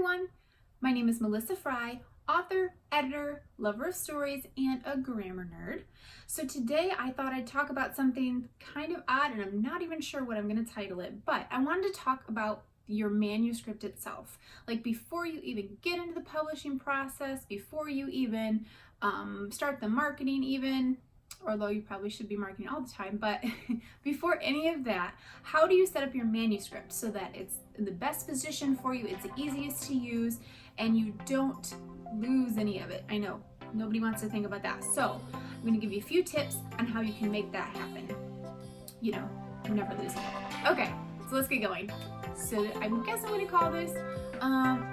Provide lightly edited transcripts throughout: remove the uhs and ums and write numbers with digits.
everyone, my name is Melissa Fry, author, editor, lover of stories, and a grammar nerd. So today I thought I'd talk about something kind of odd, and I'm not even sure what I'm going to title it, but I wanted to talk about your manuscript itself. Like before you even get into the publishing process, before you even start the marketing even, although you probably should be marketing all the time, but before any of that, how do you set up your manuscript so that it's in the best position for you, it's the easiest to use, and you don't lose any of it? I know, nobody wants to think about that. So I'm going to give you a few tips on how you can make that happen. You know, never lose it. Okay, so let's get going. So I guess I'm going to call this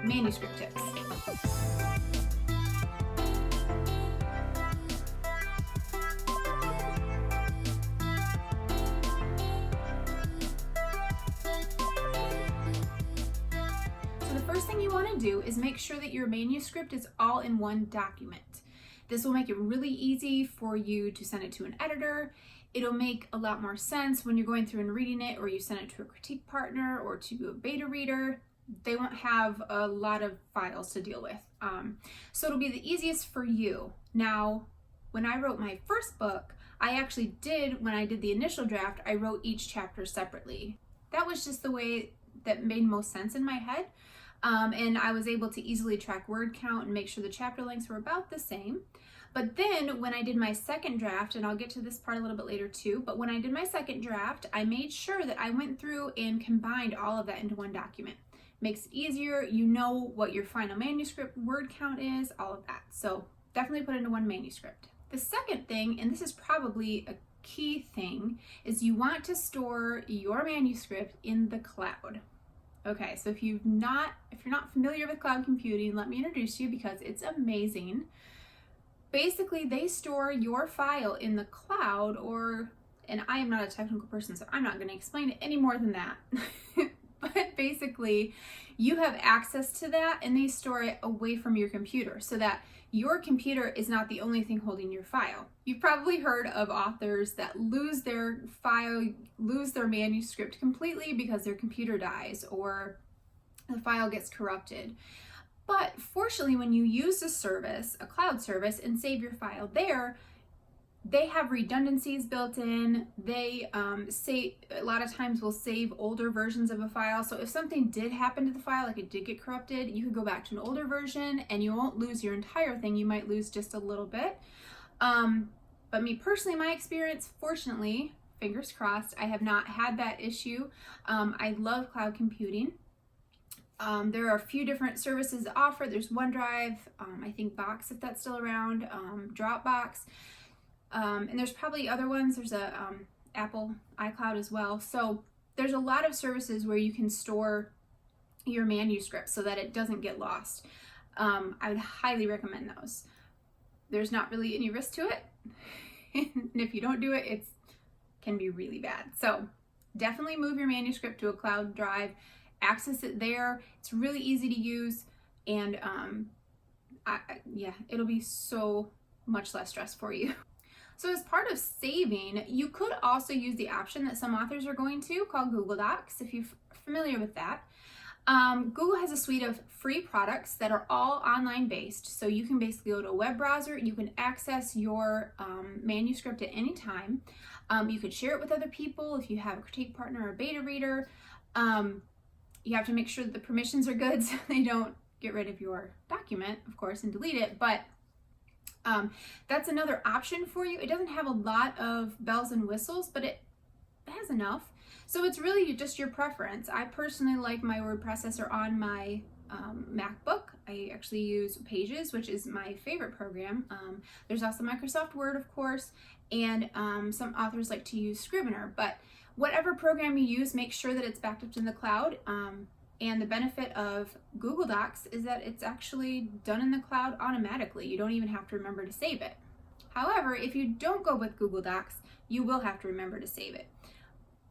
manuscript tips. First thing you want to do is make sure that your manuscript is all in one document. This will make it really easy for you to send it to an editor. It'll make a lot more sense when you're going through and reading it, or you send it to a critique partner or to a beta reader. They won't have a lot of files to deal with. So it'll be the easiest for you. Now, when I wrote my first book, I actually did, when I did the initial draft, I wrote each chapter separately. That was just the way that made most sense in my head. And I was able to easily track word count and make sure the chapter lengths were about the same. But then when I did my second draft, and I'll get to this part a little bit later too, but when I did my second draft, I made sure that I went through and combined all of that into one document. Makes it easier, you know what your final manuscript word count is, all of that. So definitely put it into one manuscript. The second thing, and this is probably a key thing, is you want to store your manuscript in the cloud. Okay, so if you're not familiar with cloud computing, let me introduce you because it's amazing. Basically, they store your file in the cloud, and I am not a technical person, so I'm not going to explain it any more than that. But basically, you have access to that, and they store it away from your computer so that your computer is not the only thing holding your file. You've probably heard of authors that lose their manuscript completely because their computer dies or the file gets corrupted. But fortunately, when you use a service, a cloud service, and save your file there, they have redundancies built in. They a lot of times will save older versions of a file. So if something did happen to the file, like it did get corrupted, you could go back to an older version and you won't lose your entire thing. You might lose just a little bit. But me personally, my experience, fortunately, fingers crossed, I have not had that issue. I love cloud computing. There are a few different services that offer. There's OneDrive, I think Box, if that's still around, Dropbox. And there's probably other ones. There's a Apple iCloud as well. So there's a lot of services where you can store your manuscript so that it doesn't get lost. I would highly recommend those. There's not really any risk to it. And if you don't do it, it can be really bad. So definitely move your manuscript to a cloud drive, access it there. It's really easy to use, and it'll be so much less stress for you. So as part of saving, you could also use the option that some authors are going to called Google Docs, if you're familiar with that. Google has a suite of free products that are all online based. So you can basically go to a web browser, you can access your manuscript at any time. You could share it with other people if you have a critique partner or a beta reader. You have to make sure that the permissions are good so they don't get rid of your document, of course, and delete it. But that's another option for you. It doesn't have a lot of bells and whistles, but it has enough. So it's really just your preference. I personally like my word processor on my MacBook. I actually use Pages, which is my favorite program. There's also Microsoft Word, of course, and some authors like to use Scrivener. But whatever program you use, make sure that it's backed up in the cloud. And the benefit of Google Docs is that it's actually done in the cloud automatically. You don't even have to remember to save it. However, if you don't go with Google Docs, you will have to remember to save it.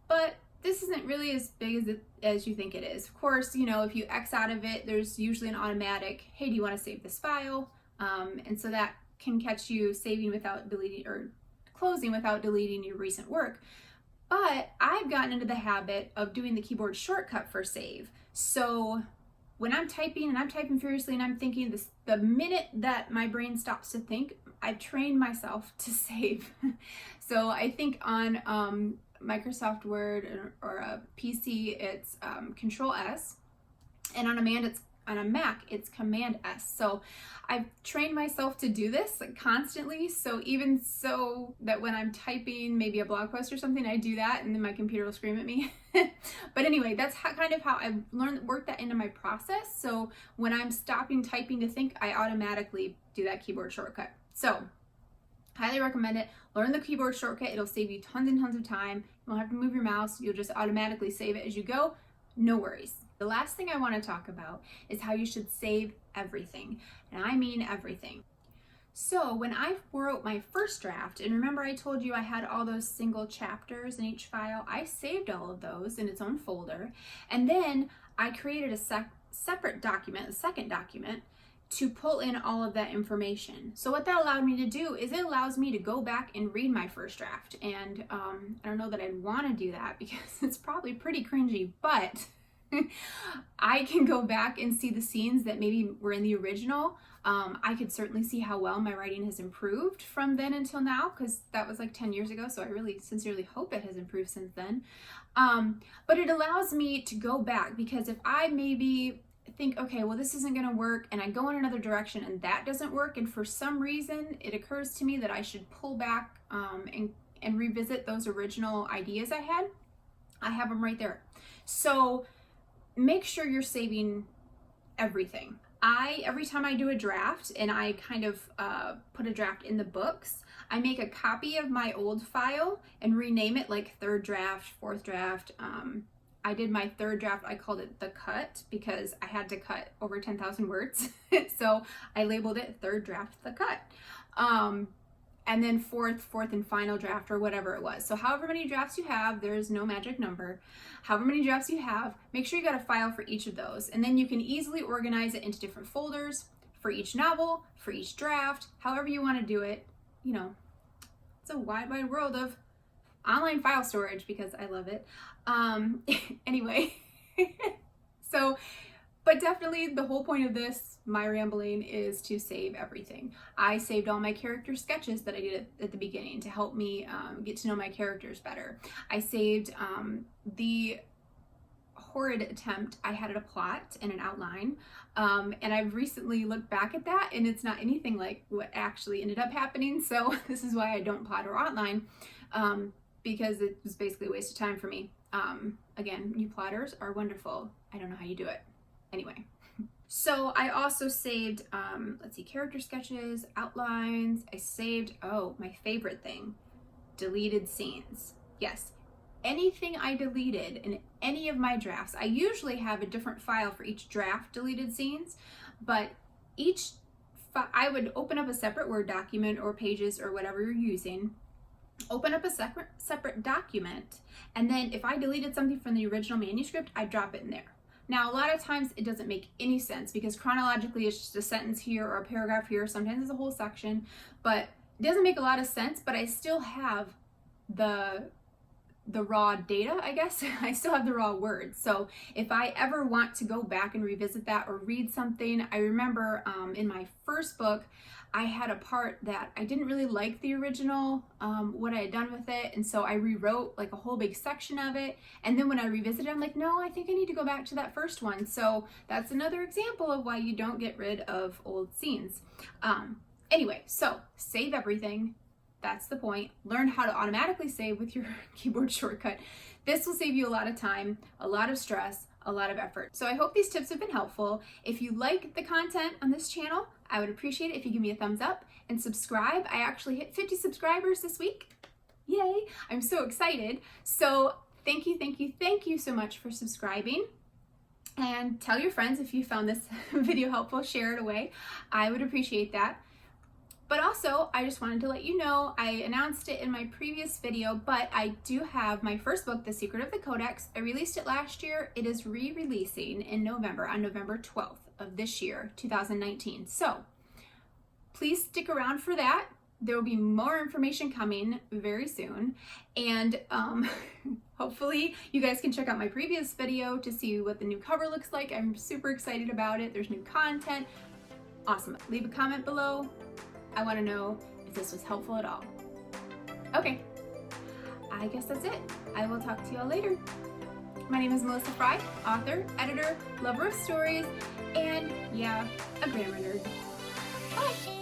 But this isn't really as big as you think it is. Of course, you know, if you X out of it, there's usually an automatic, hey, do you want to save this file? And so that can catch you saving without deleting, or closing without deleting your recent work. But I've gotten into the habit of doing the keyboard shortcut for save. So when I'm typing and I'm typing furiously and I'm thinking this, the minute that my brain stops to think, I've trained myself to save. So I think on Microsoft Word or a PC, it's Control S, and on a Mac, it's Command S. So I've trained myself to do this like constantly. So even so that when I'm typing maybe a blog post or something, I do that and then my computer will scream at me. But anyway, that's kind of how I've worked that into my process. So when I'm stopping typing to think, I automatically do that keyboard shortcut. So highly recommend it. Learn the keyboard shortcut. It'll save you tons and tons of time. You won't have to move your mouse. You'll just automatically save it as you go. No worries. The last thing I want to talk about is how you should save everything. And I mean everything. So when I wrote my first draft, and remember I told you I had all those single chapters in each file, I saved all of those in its own folder. And then I created a separate document, a second document, to pull in all of that information. So what that allowed me to do is it allows me to go back and read my first draft. And I don't know that I'd want to do that because it's probably pretty cringy, but I can go back and see the scenes that maybe were in the original. I could certainly see how well my writing has improved from then until now, because that was like 10 years ago, so I really sincerely hope it has improved since then. But it allows me to go back, because if I maybe think, okay, well, this isn't going to work, and I go in another direction and that doesn't work, and for some reason it occurs to me that I should pull back and revisit those original ideas I have them right there. So make sure you're saving everything. Every time I do a draft and I kind of put a draft in the books, I make a copy of my old file and rename it like third draft, fourth draft. I did my third draft, I called it the cut because I had to cut over 10,000 words. So I labeled it third draft, the cut. And then fourth and final draft, or whatever it was. So however many drafts you have, there's no magic number. However many drafts you have, make sure you got a file for each of those. And then you can easily organize it into different folders for each novel, for each draft, however you want to do it. You know, it's a wide world of online file storage because I love it. Anyway, so, but definitely the whole point of this, my rambling, is to save everything. I saved all my character sketches that I did at the beginning to help me get to know my characters better. I saved the horrid attempt I had at a plot and an outline, and I've recently looked back at that, and it's not anything like what actually ended up happening. So this is why I don't plot or outline, because it was basically a waste of time for me. Again, you plotters are wonderful. I don't know how you do it. Anyway, so I also saved, let's see, character sketches, outlines. I saved, oh, my favorite thing, deleted scenes. Yes, anything I deleted in any of my drafts. I usually have a different file for each draft deleted scenes, but I would open up a separate Word document or Pages or whatever you're using, open up a separate document, and then if I deleted something from the original manuscript, I drop it in there. Now, a lot of times it doesn't make any sense because chronologically it's just a sentence here or a paragraph here. Sometimes it's a whole section, but it doesn't make a lot of sense, but I still have the raw data, I guess. I still have the raw words. So if I ever want to go back and revisit that or read something, I remember in my first book, I had a part that I didn't really like the original, what I had done with it. And so I rewrote like a whole big section of it. And then when I revisited it, I'm like, no, I think I need to go back to that first one. So that's another example of why you don't get rid of old scenes. Anyway, so save everything. That's the point. Learn how to automatically save with your keyboard shortcut. This will save you a lot of time, a lot of stress, a lot of effort. So I hope these tips have been helpful. If you like the content on this channel, I would appreciate it if you give me a thumbs up and subscribe. I actually hit 50 subscribers this week. Yay! I'm so excited. So thank you so much for subscribing. And tell your friends if you found this video helpful, share it away. I would appreciate that. But also, I just wanted to let you know, I announced it in my previous video, but I do have my first book, The Secret of the Codex. I released it last year. It is re-releasing in November, on November 12th of this year, 2019. So please stick around for that. there will be more information coming very soon, and hopefully you guys can check out my previous video to see what the new cover looks like. I'm super excited about it. There's new content. Awesome. Leave a comment below. I want to know if this was helpful at all. Okay, I guess that's it. I will talk to you all later. My name is Melissa Fry, author, editor, lover of stories, and yeah, a grammar nerd. Bye!